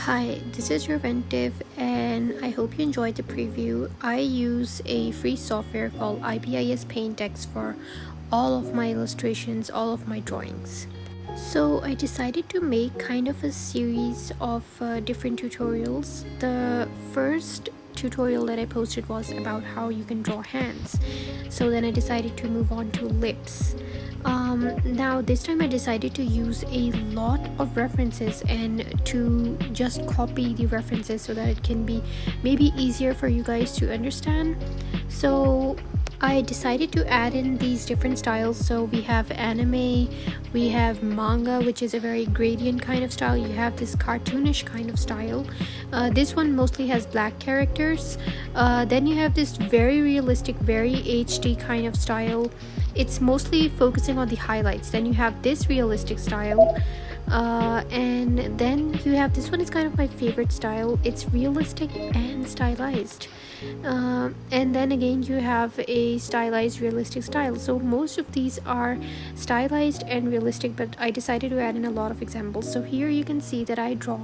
Hi, this is reuventiv and I hope you enjoyed the preview. I use a free software called IBIS PaintX for all of my illustrations, all of my drawings. So I decided to make kind of a series of different tutorials. The first tutorial that I posted was about how you can draw hands. So then I decided to move on to lips. Now this time I decided to use a lot of references and to just copy the references so that it can be maybe easier for you guys to understand. So I decided to add in these different styles. So we have anime, we have manga, which is a very gradient kind of style. You have this cartoonish kind of style. This one mostly has black characters. Then you have this very realistic, very HD kind of style. It's mostly focusing on the highlights. Then you have this realistic style. And then you have this one is kind of my favorite style. It's realistic and stylized. And then again you have a stylized realistic style. So most of these are stylized and realistic, but I decided to add in a lot of examples. So here you can see that I draw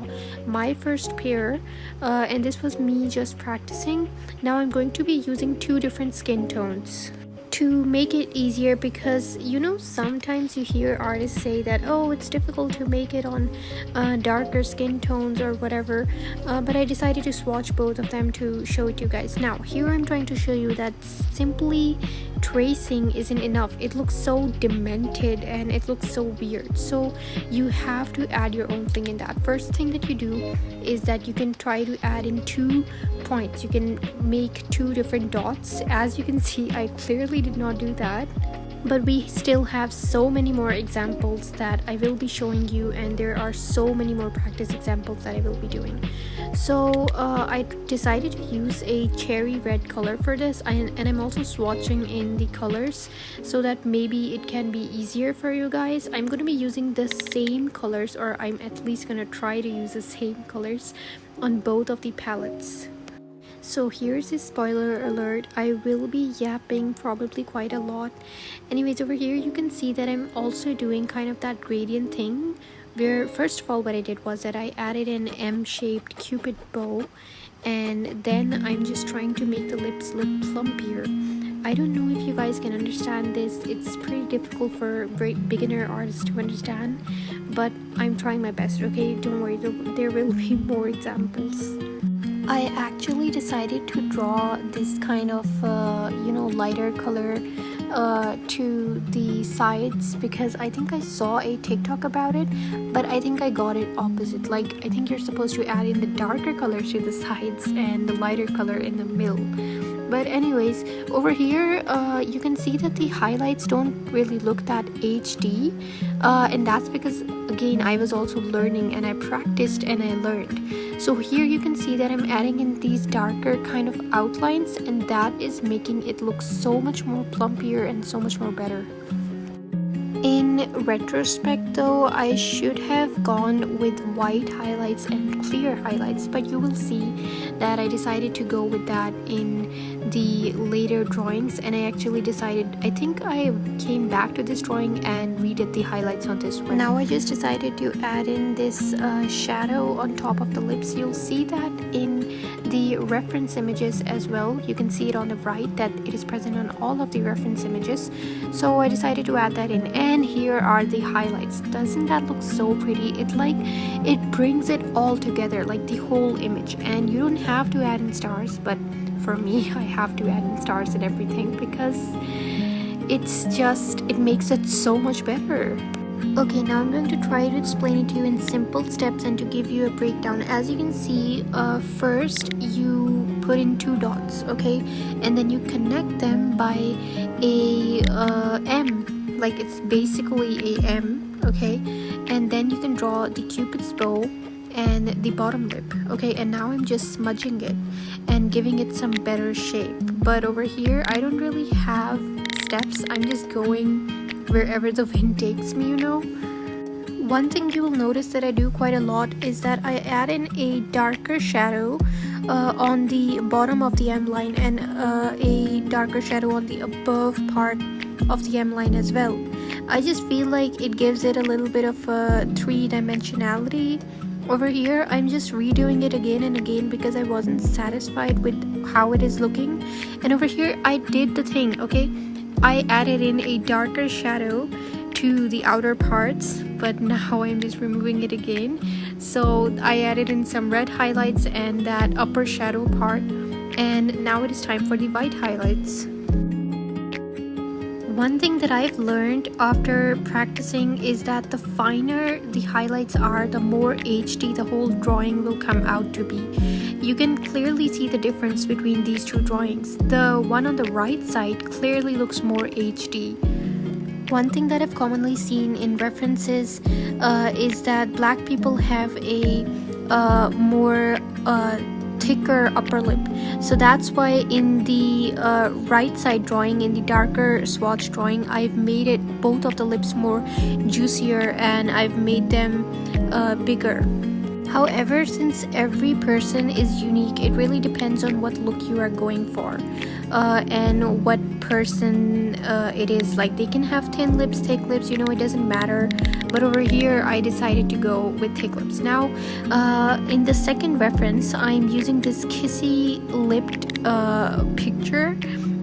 my first pair, and this was me just practicing. Now I'm going to be using two different skin tones to make it easier, because sometimes you hear artists say that it's difficult to make it on darker skin tones or whatever, but I decided to swatch both of them to show it to you guys. Now here I'm trying to show you that simply tracing isn't enough. It looks so demented and it looks so weird, so you have to add your own thing in that. First thing that you do is that you can try to add in 2 points. You can make 2 different dots. As you can see, I clearly did not do that, but we still have so many more examples that I will be showing you, and there are so many more practice examples that I will be doing. So I decided to use a cherry red color for this, and I'm also swatching in the colors so that maybe it can be easier for you guys. I'm going to be using the same colors, or I'm at least going to try to use the same colors on both of the palettes. So here's a spoiler alert, I will be yapping probably quite a lot. Anyways, over here you can see that I'm also doing kind of that gradient thing, where first of all what I did was that I added an M-shaped cupid bow, and then I'm just trying to make the lips look plumpier. I don't know if you guys can understand this. It's pretty difficult for very beginner artists to understand, but I'm trying my best, okay? Don't worry, there will be more examples. I actually decided to draw this kind of lighter color to the sides, because I think I saw a TikTok about it, but I think I got it opposite. Like, I think you're supposed to add in the darker color to the sides and the lighter color in the middle. But anyways, over here you can see that the highlights don't really look that HD, and that's because again I was also learning, and I practiced and I learned. So here you can see that I'm adding in these darker kind of outlines, and that is making it look so much more plumpier and so much more better. In retrospect though, I should have gone with white highlights and clear highlights, but you will see that I decided to go with that in the later drawings, and I actually decided, I think I came back to this drawing and redid the highlights on this one. Now I just decided to add in this shadow on top of the lips. You'll see that in the reference images as well. You can see it on the right that it is present on all of the reference images, so I decided to add that in. And here are the highlights. Doesn't that look so pretty? It brings it all together, like the whole image. And you don't have to add in stars, but for me I have to add in stars and everything, because it makes it so much better. Okay, now I'm going to try to explain it to you in simple steps and to give you a breakdown. As you can see, first you put in 2 dots, okay, and then you connect them by a M, like it's basically a M, okay, and then you can draw the cupid's bow and the bottom lip, okay, and now I'm just smudging it and giving it some better shape. But over here I don't really have steps, I'm just going wherever the wind takes me, One thing you will notice that I do quite a lot is that I add in a darker shadow on the bottom of the M line, and a darker shadow on the above part of the M line as well. I just feel like it gives it a little bit of a 3-dimensionality Over here, I'm just redoing it again and again because I wasn't satisfied with how it is looking. And over here, I did the thing, okay? I added in a darker shadow to the outer parts, but now I'm just removing it again. So I added in some red highlights and that upper shadow part, and now it is time for the white highlights. One thing that I've learned after practicing is that the finer the highlights are, the more HD the whole drawing will come out to be. You can clearly see the difference between these two drawings. The one on the right side clearly looks more HD. One thing that I've commonly seen in references is that black people have a more thicker upper lip, so that's why in the right side drawing, in the darker swatch drawing, I've made it both of the lips more juicier and I've made them bigger. However, since every person is unique, it really depends on what look you are going for and what person it is. Like, they can have thin lips, thick lips, it doesn't matter. But over here, I decided to go with thick lips. Now, in the second reference, I'm using this kissy lipped picture.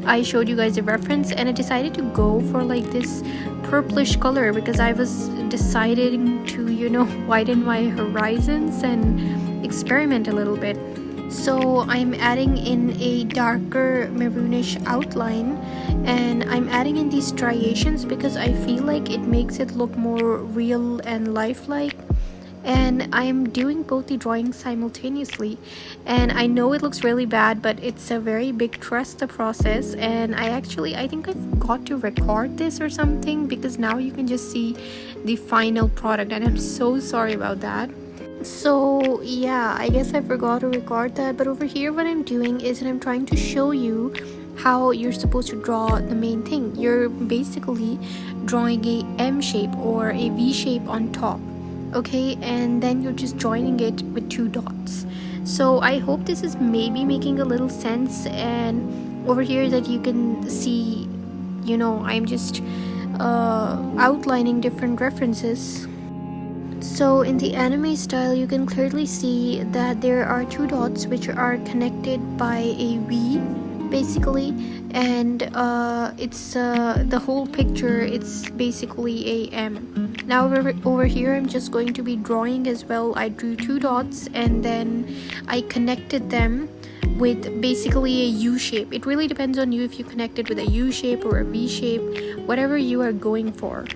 I showed you guys a reference and I decided to go for like this purplish color because I was deciding to widen my horizons and experiment a little bit. So I'm adding in a darker maroonish outline and I'm adding in these striations because I feel like it makes it look more real and lifelike. And I'm doing both the drawings simultaneously, and I know it looks really bad, but it's a very big trust the process. And I think I forgot to record this or something because now you can just see the final product, and I'm so sorry about that. So yeah, I guess I forgot to record that. But over here, what I'm doing is that I'm trying to show you how you're supposed to draw the main thing. You're basically drawing a M shape or a V shape on top, okay, and then you're just joining it with 2 dots. So I hope this is maybe making a little sense. And over here that you can see, I'm just outlining different references. So in the anime style, you can clearly see that there are 2 dots which are connected by a V basically, and it's the whole picture, it's basically a M. Now over here, I'm just going to be drawing as well. I drew 2 dots and then I connected them with basically a U shape. It really depends on you if you connect it with a U shape or a V shape, whatever you are going for.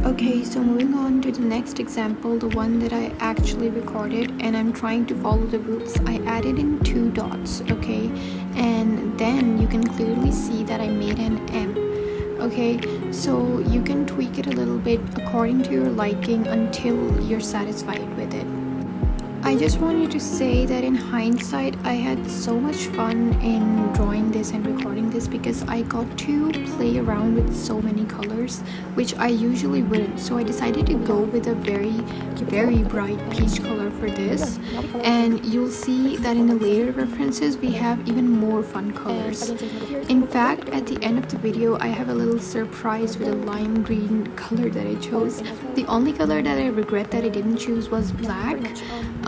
Okay, so moving on to the next example, the one that I actually recorded, and I'm trying to follow the rules. I added in 2 dots, okay, and then you can clearly see that I made an M. Okay, so you can tweak it a little bit according to your liking until you're satisfied with it. I just wanted to say that in hindsight, I had so much fun in drawing this and recording this because I got to play around with so many colors, which I usually wouldn't. So I decided to go with a very, very bright peach color for this. And you'll see that in the later references, we have even more fun colors. In fact, at the end of the video, I have a little surprise with a lime green color that I chose. The only color that I regret that I didn't choose was black.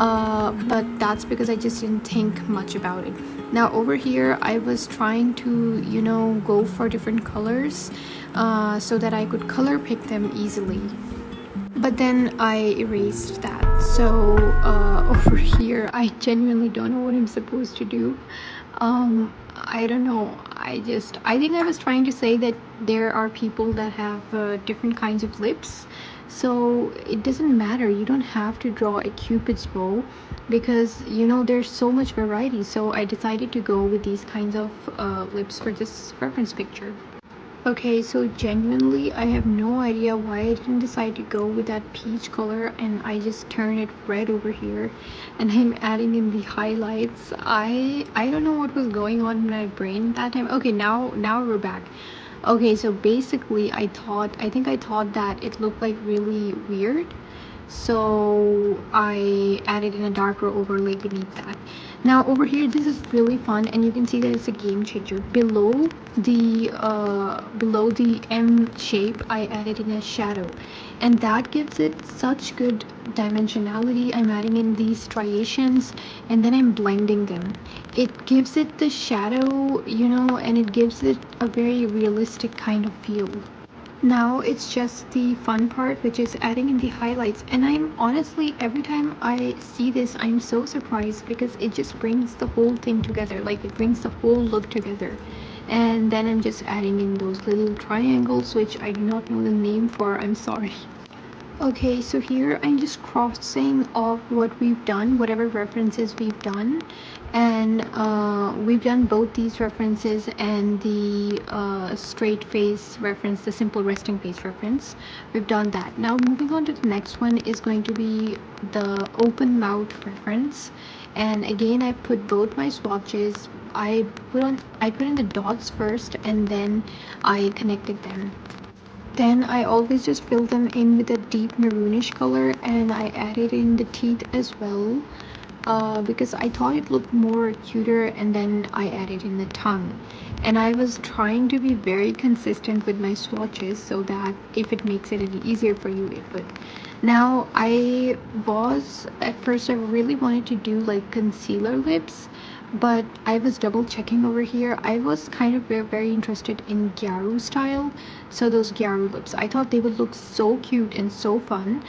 But that's because I just didn't think much about it. Now over here, I was trying to go for different colors so that I could color pick them easily, but then I erased that. So over here, I genuinely don't know what I'm supposed to do. I don't know. I think I was trying to say that there are people that have different kinds of lips. So it doesn't matter, you don't have to draw a cupid's bow because there's so much variety. So I decided to go with these kinds of lips for this reference picture. Okay, so genuinely I have no idea why I didn't decide to go with that peach color, and I just turned it red over here and I'm adding in the highlights. I don't know what was going on in my brain that time. Okay, now we're back. Okay, so basically I thought that it looked like really weird, so I added in a darker overlay beneath that. Now over here, this is really fun, and you can see that it's a game changer. Below the M shape, I added in a shadow, and that gives it such good dimensionality. I'm adding in these striations, and then I'm blending them. It gives it the shadow, and it gives it a very realistic kind of feel. Now it's just the fun part, which is adding in the highlights, and I'm honestly, every time I see this, I'm so surprised because it just brings the whole thing together, like it brings the whole look together. And then I'm just adding in those little triangles, which I do not know the name for, I'm sorry. Okay, so here I'm just crossing off what we've done, whatever references we've done, and we've done both these references and the straight face reference, the simple resting face reference. We've done that. Now moving on to the next one is going to be the open mouth reference, and again I put both my swatches. I put in the dots first, and then I connected them. Then I always just fill them in with a deep maroonish color, and I added in the teeth as well, because I thought it looked more cuter, and then I added in the tongue. And I was trying to be very consistent with my swatches so that if it makes it any easier for you, it would. Now at first I really wanted to do like concealer lips, but I was double checking over here. I was kind of very interested in Gyaru style, so those Gyaru lips, I thought they would look so cute and so fun.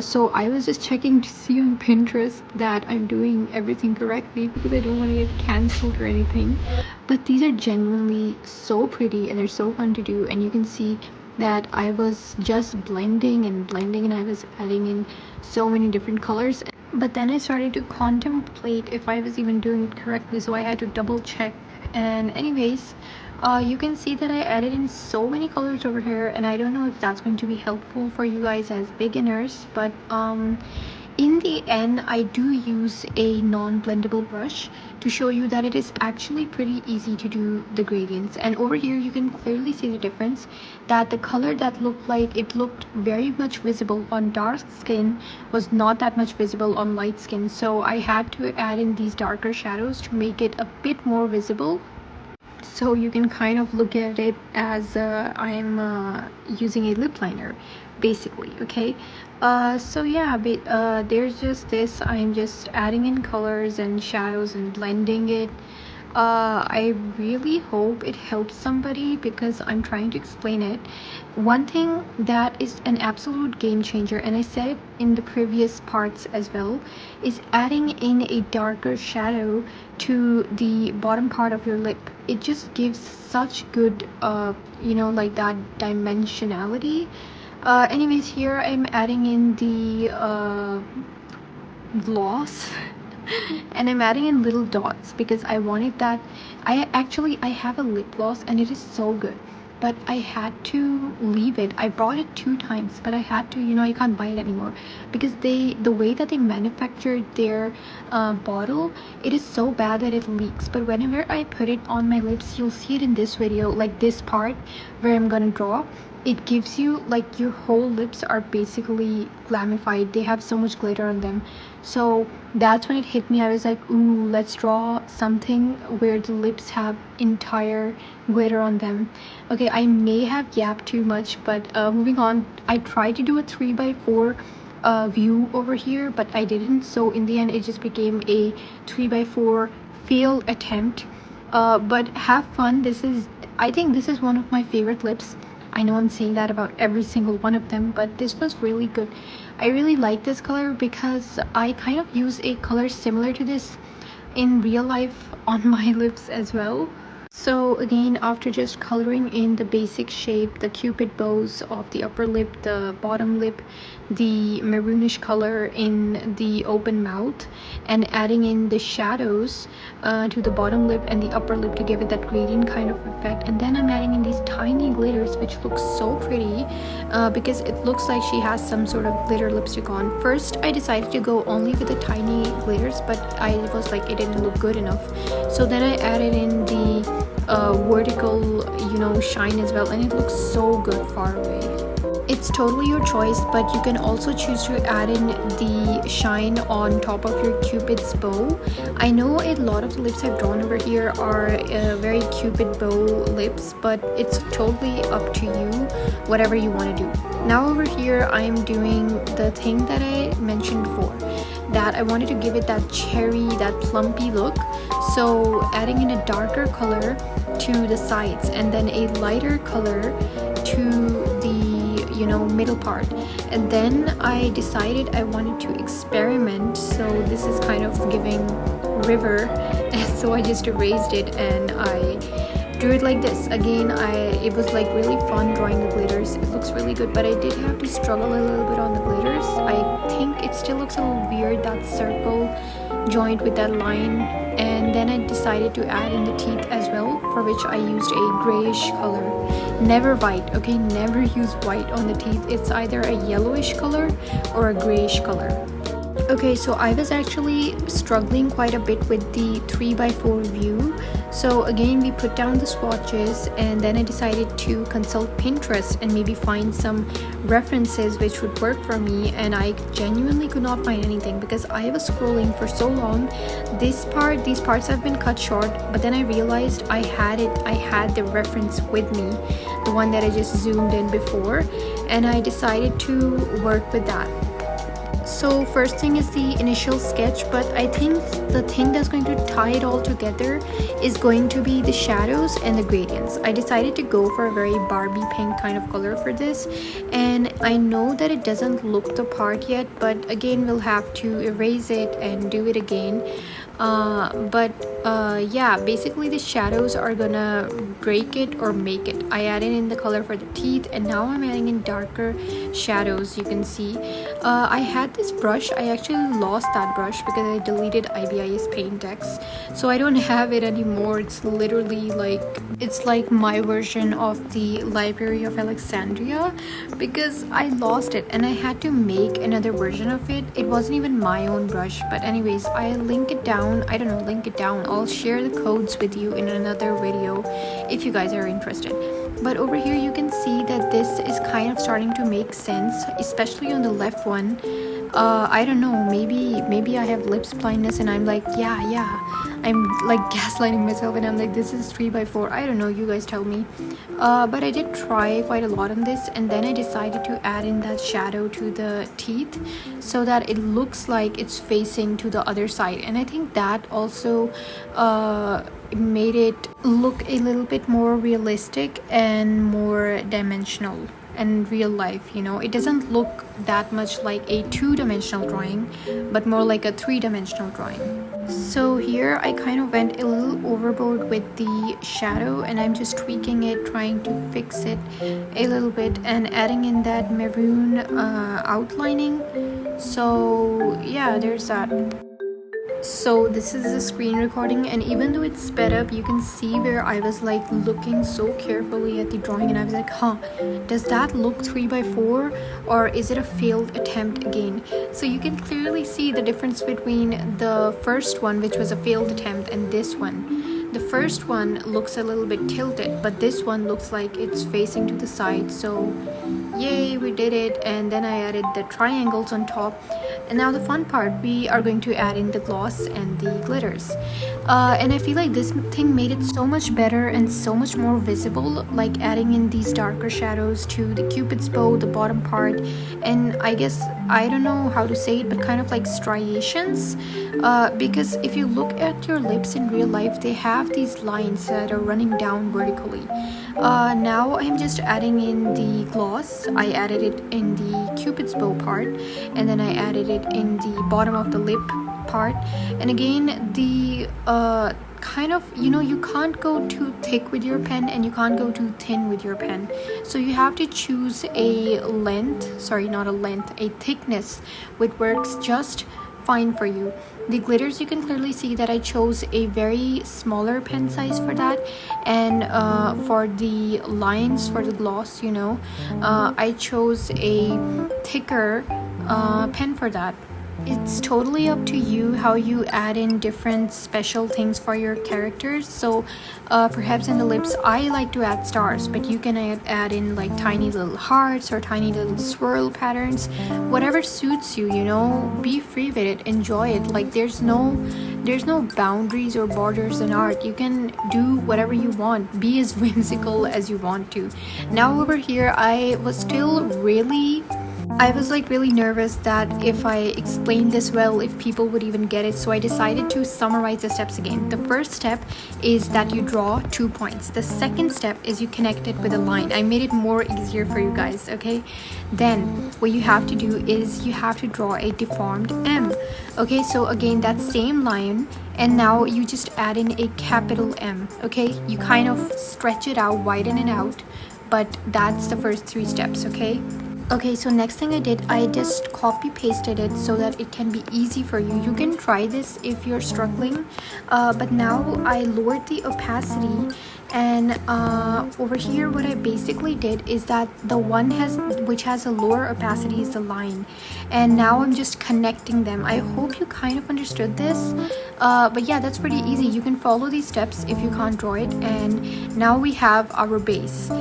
So I was just checking to see on Pinterest that I'm doing everything correctly, because I don't want to get cancelled or anything. But these are genuinely so pretty and they're so fun to do, and you can see that I was just blending and blending, and I was adding in so many different colors. But then I started to contemplate if I was even doing it correctly, so I had to double check. And anyways, you can see that I added in so many colors over here, and I don't know if that's going to be helpful for you guys as beginners, but in the end I do use a non-blendable brush to show you that it is actually pretty easy to do the gradients. And over here you can clearly see the difference, that the color that looked very much visible on dark skin was not that much visible on light skin, so I had to add in these darker shadows to make it a bit more visible. So you can kind of look at it as I'm using a lip liner basically. Okay, so yeah, there's just this, I'm just adding in colors and shadows and blending it. I really hope it helps somebody, because I'm trying to explain it. One thing that is an absolute game changer, and I said it in the previous parts as well, is adding in a darker shadow to the bottom part of your lip. It just gives such good like that dimensionality. Anyways, here I'm adding in the gloss and I'm adding in little dots because I wanted that. I have a lip gloss and it is so good, but I had to leave it. I brought it 2 times, but I had to, you can't buy it anymore, because the way that they manufactured their bottle, it is so bad that it leaks. But whenever I put it on my lips, you'll see it in this video, like this part where I'm gonna draw, it gives you like your whole lips are basically glamified. They have so much glitter on them. So that's when it hit me. I was like, ooh, let's draw something where the lips have entire glitter on them. Okay, I may have yapped too much, but moving on. I tried to do a 3x4 view over here, but I didn't. So in the end, it just became a 3x4 failed attempt. But have fun. I think this is one of my favorite lips. I know I'm saying that about every single one of them, but this was really good. I really like this color because I kind of use a color similar to this in real life on my lips as well. So again, after just coloring in the basic shape, the cupid bows of the upper lip, the bottom lip, the maroonish color in the open mouth, and adding in the shadows to the bottom lip and the upper lip to give it that gradient kind of effect, and then I'm adding in these tiny glitters which look so pretty because it looks like she has some sort of glitter lipstick on. First I decided to go only with the tiny glitters, but I was like, it didn't look good enough, so then I added in the vertical shine as well, and it looks so good far away. It's totally your choice, but you can also choose to add in the shine on top of your cupid's bow. I know a lot of the lips I've drawn over here are very cupid bow lips, but it's totally up to you, whatever you want to do. Now over here I'm doing the thing that I mentioned before, that I wanted to give it that cherry, that plumpy look. So adding in a darker color to the sides and then a lighter color to the middle part. And then I decided I wanted to experiment, so this is kind of giving river, and so I just erased it and I drew it like this. Again, it was like really fun drawing the glitters. It looks really good, but I did have to struggle a little bit on the glitters. I think it still looks a little weird, that circle joint with that line. And then I decided to add in the teeth as well, for which I used a grayish color. Never white, okay? Never use white on the teeth. It's either a yellowish color or a grayish color. Okay, so I was actually struggling quite a bit with the 3x4 view. So again, we put down the swatches, and then I decided to consult Pinterest and maybe find some references which would work for me, and I genuinely could not find anything because I was scrolling for so long. These parts have been cut short, but then I realized I had the reference with me, the one that I just zoomed in before, and I decided to work with that. So first thing is the initial sketch, but I think the thing that's going to tie it all together is going to be the shadows and the gradients. I decided to go for a very Barbie pink kind of color for this, and I know that it doesn't look the part yet, but again we'll have to erase it and do it again. Yeah, basically the shadows are gonna break it or make it. I added in the color for the teeth, and now I'm adding in darker shadows. You can see I had this brush. I actually lost that brush because I deleted IBIS Paint X, so I don't have it anymore. It's literally like my version of the Library of Alexandria, because I lost it and I had to make another version of it. It wasn't even my own brush, but anyways, I link it down. I'll share the codes with you in another video if you guys are interested. But over here you can see that this is kind of starting to make sense, especially on the left one. I don't know, maybe I have lips blindness and I'm like, yeah, I'm like gaslighting myself and I'm like, this is 3x4. I don't know, you guys tell me. But I did try quite a lot on this, and then I decided to add in that shadow to the teeth so that it looks like it's facing to the other side, and I think that also made it look a little bit more realistic and more dimensional and real life. It doesn't look that much like a two-dimensional drawing, but more like a three-dimensional drawing. So here I kind of went a little overboard with the shadow, and I'm just tweaking it, trying to fix it a little bit and adding in that maroon outlining. So yeah, there's that. So this is a screen recording, and even though it's sped up, you can see where I was like looking so carefully at the drawing, and I was like, does that look 3x4 or is it a failed attempt again? So you can clearly see the difference between the first one, which was a failed attempt, and this one. The first one looks a little bit tilted, but this one looks like it's facing to the side. So yay, we did it. And then I added the triangles on top. And now the fun part, we are going to add in the gloss and the glitters. And I feel like this thing made it so much better and so much more visible, like adding in these darker shadows to the cupid's bow, the bottom part, and I guess, I don't know how to say it, but kind of like striations, because if you look at your lips in real life, they have these lines that are running down vertically. Now I'm just adding in the gloss. I added it in the cupid's bow part, and then I added it in the bottom of the lip part. And again, the kind of, you can't go too thick with your pen and you can't go too thin with your pen, so you have to choose a thickness which works just fine for you. The glitters, you can clearly see that I chose a very smaller pen size for that, and for the lines, for the gloss, I chose a thicker pen for that. It's totally up to you how you add in different special things for your characters. So perhaps in the lips I like to add stars, but you can add in like tiny little hearts or tiny little swirl patterns, whatever suits you, you know. Be free with it, enjoy it. Like there's no boundaries or borders in art. You can do whatever you want, be as whimsical as you want to. Now over here I was like really nervous that if I explained this well, if people would even get it. So I decided to summarize the steps again. The first step is that you draw 2 points. The second step is you connect it with a line. I made it more easier for you guys, okay? Then what you have to do is you have to draw a deformed M. Okay, so again, that same line, and now you just add in a capital M. Okay, you kind of stretch it out, widen it out, but that's the first 3 steps. Okay, so next thing I did, I just copy pasted it so that it can be easy for you. You can try this if you're struggling, but now I lowered the opacity, and over here what I basically did is that the one which has a lower opacity is the line, and now I'm just connecting them. I hope you kind of understood this, but yeah, that's pretty easy. You can follow these steps if you can't draw it, and now we have our base.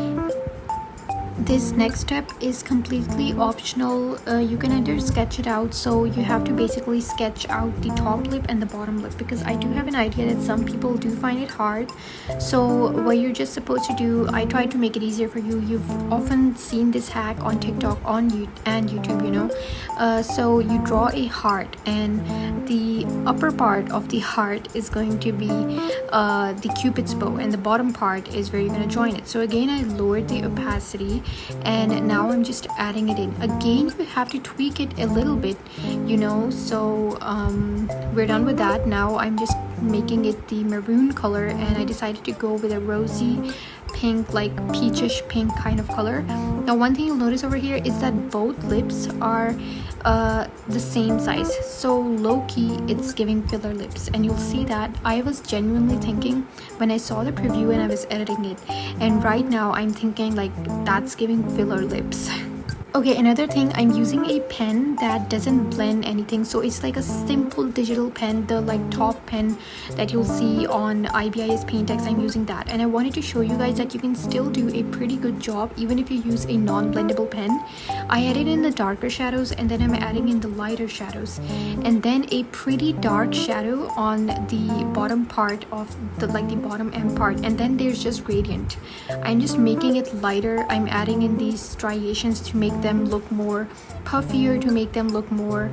This next step is completely optional. You can either sketch it out, so you have to basically sketch out the top lip and the bottom lip, because I do have an idea that some people do find it hard. So what you're just supposed to do, I try to make it easier for you. You've often seen this hack on TikTok and YouTube, you know. So you draw a heart, and the upper part of the heart is going to be the cupid's bow, and the bottom part is where you're going to join it. So again, I lowered the opacity, and now I'm just adding it in. Again, you have to tweak it a little bit, you know. So we're done with that. Now I'm just making it the maroon color, and I decided to go with a rosy pink, like peachish pink kind of color. Now one thing you'll notice over here is that both lips are the same size, so low-key it's giving filler lips, and you'll see that I was genuinely thinking when I saw the preview and I was editing it, and right now I'm thinking like that's giving filler lips. Okay, another thing, I'm using a pen that doesn't blend anything, so it's like a simple digital pen, the like top pen that you'll see on ARISU Paintex. I'm using that, and I wanted to show you guys that you can still do a pretty good job even if you use a non-blendable pen. I added in the darker shadows, and then I'm adding in the lighter shadows, and then a pretty dark shadow on the bottom part of the bottom M part, and then there's just gradient. I'm just making it lighter. I'm adding in these striations to make them look more puffier, to make them look more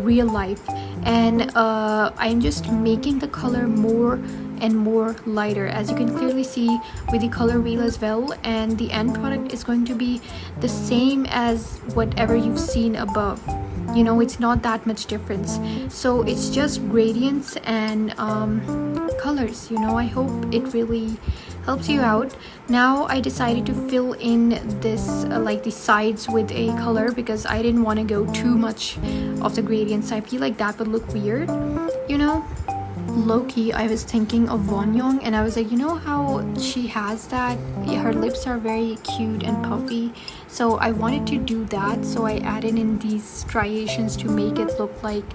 real life, and I'm just making the color more and more lighter, as you can clearly see with the color wheel as well, and the end product is going to be the same as whatever you've seen above. You know, it's not that much difference, so it's just gradients and colors, you know. I hope it really helps you out. Now I decided to fill in this like the sides with a color, because I didn't want to go too much of the gradients. I feel like that would look weird, you know. Low-key, I was thinking of Wonyoung, and I was like, you know how she has that, her lips are very cute and puffy, so I wanted to do that. So I added in these striations to make it look like,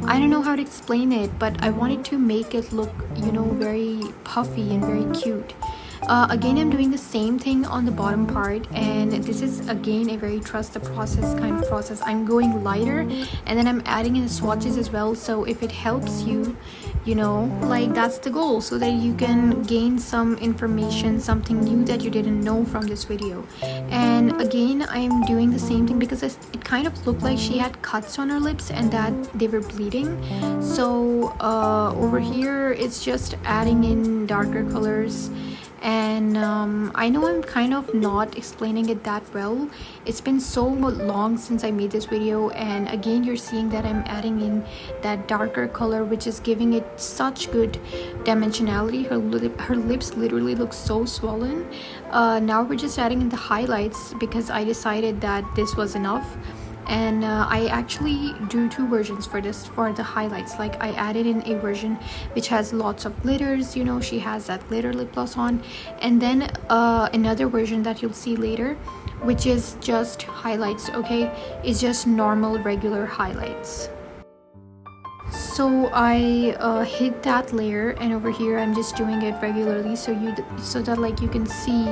I don't know how to explain it, but I wanted to make it look, you know, very puffy and very cute. Again, I'm doing the same thing on the bottom part, and this is again a very trust the process kind of process. I'm going lighter, and then I'm adding in the swatches as well, so if it helps you, you know, like that's the goal, so that you can gain some information, something new that you didn't know from this video. And again, I'm doing the same thing because it kind of looked like she had cuts on her lips and that they were bleeding. So over here it's just adding in darker colors, and I know I'm kind of not explaining it that well. It's been so long since I made this video, and again you're seeing that I'm adding in that darker color, which is giving it such good dimensionality. Her lips literally look so swollen. Now we're just adding in the highlights because I decided that this was enough. And I actually do 2 versions for this, for the highlights. Like I added in a version which has lots of glitters, you know, she has that glitter lip gloss on, and then another version that you'll see later, which is just highlights. Okay, it's just normal regular highlights. So I hit that layer, and over here I'm just doing it regularly so that like you can see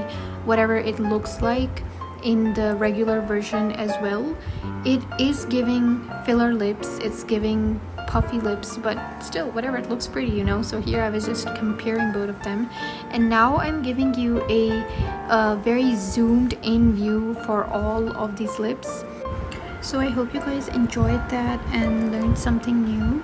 whatever it looks like in the regular version as well. It is giving filler lips, it's giving puffy lips, but still whatever, it looks pretty, you know. So here I was just comparing both of them, and now I'm giving you a very zoomed in view for all of these lips. So I hope you guys enjoyed that and learned something new.